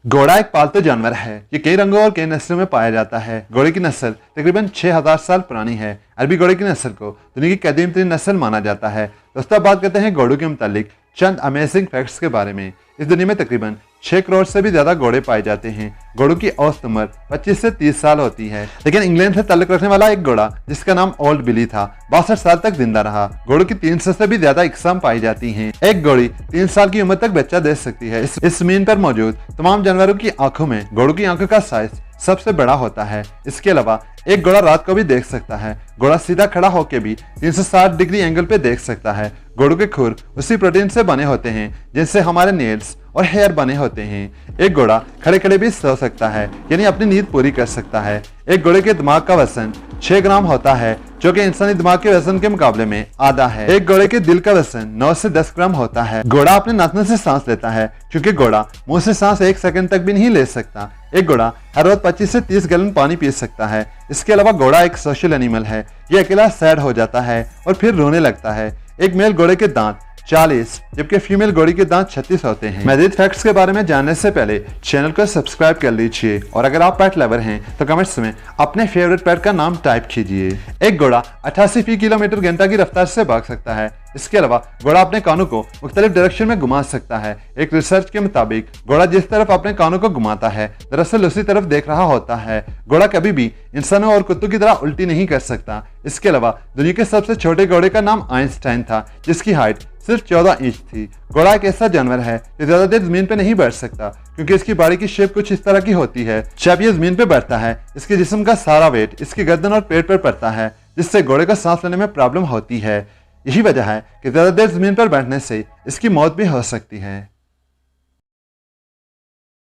घोड़ा एक पालतू जानवर है। ये कई रंगों और कई नस्लों में पाया जाता है। घोड़े की नस्ल तकरीबन 6000 साल पुरानी है। अरबी घोड़े की नस्ल को दुनिया की कदीम तरीन नस्ल माना जाता है। दोस्तों, बात करते हैं घोड़ों के मुतालिक चंद अमेजिंग फैक्ट्स के बारे में। इस दुनिया में तकरीबन 6 करोड़ से भी ज्यादा घोड़े पाए जाते हैं। घोड़ों की औसत उम्र 25 से 30 साल होती है। लेकिन इंग्लैंड से ताल्लुक रखने वाला एक घोड़ा जिसका नाम ओल्ड बिली था 62 साल तक जिंदा रहा। घोड़ों की 300 से भी ज्यादा इकसाम पाई जाती हैं। एक घोड़ी 3 साल की उम्र तक बच्चा दे सकती है। इस जमीन पर मौजूद तमाम जानवरों की आंखों में घोड़ों की आंखों का साइज सबसे बड़ा होता है। इसके अलावा एक घोड़ा रात को भी देख सकता है। घोड़ा सीधा खड़ा होकर भी 360 डिग्री एंगल पे देख सकता है। घोड़ों के खुर उसी प्रोटीन से बने होते हैं जिनसे हमारे नेल्स और हेयर बने होते हैं। एक घोड़ा खड़े खड़े भी सो सकता है, यानी अपनी नींद पूरी कर सकता है। एक घोड़े के दिमाग का वजन 6 ग्राम होता है, जो कि इंसानी दिमाग के वजन के मुकाबले में आधा है। एक घोड़े के दिल का वजन 9 से 10 ग्राम होता है। घोड़ा अपने नाथनों से सांस लेता है, क्योंकि घोड़ा मुंह से सांस 1 सेकंड तक भी नहीं ले सकता। एक घोड़ा हर रोज 25 से 30 गैलन पानी पी सकता है। इसके अलावा घोड़ा एक सोशल एनिमल है। ये अकेला सैड हो जाता है और फिर रोने लगता है। एक मेल घोड़े के दांत 40 जबकि फीमेल घोड़ी के दांत 36 होते हैं। मजीद फैक्ट्स के बारे में जानने से पहले चैनल को सब्सक्राइब कर लीजिए और अगर आप पेट लवर हैं तो कमेंट्स में अपने फेवरेट पेट का नाम टाइप कीजिए। एक घोड़ा 88 किलोमीटर घंटा की रफ्तार से भाग सकता है। इसके अलावा घोड़ा अपने कानों को मुख्तलिफ डायरेक्शन में घुमा सकता है। एक रिसर्च के मुताबिक घोड़ा जिस तरफ अपने कानों को घुमाता है दरअसल उसी तरफ देख रहा होता है। घोड़ा कभी भी इंसानों और कुत्तों की तरह उल्टी नहीं कर सकता। इसके अलावा दुनिया के सबसे छोटे घोड़े का नाम आइंस्टाइन था, जिसकी हाइट सिर्फ 14 इंच थी। घोड़ा एक ऐसा जानवर है जो ज्यादा देर जमीन पे नहीं बैठ सकता, क्योंकि इसकी बॉडी की शेप कुछ इस तरह की होती है। जब ये जमीन पे बैठता है इसके जिस्म का सारा वेट इसकी गर्दन और पेट पर पड़ता है, जिससे घोड़े को सांस लेने में प्रॉब्लम होती है। यही वजह है कि ज्यादा देर जमीन पर बैठने से इसकी मौत भी हो सकती है।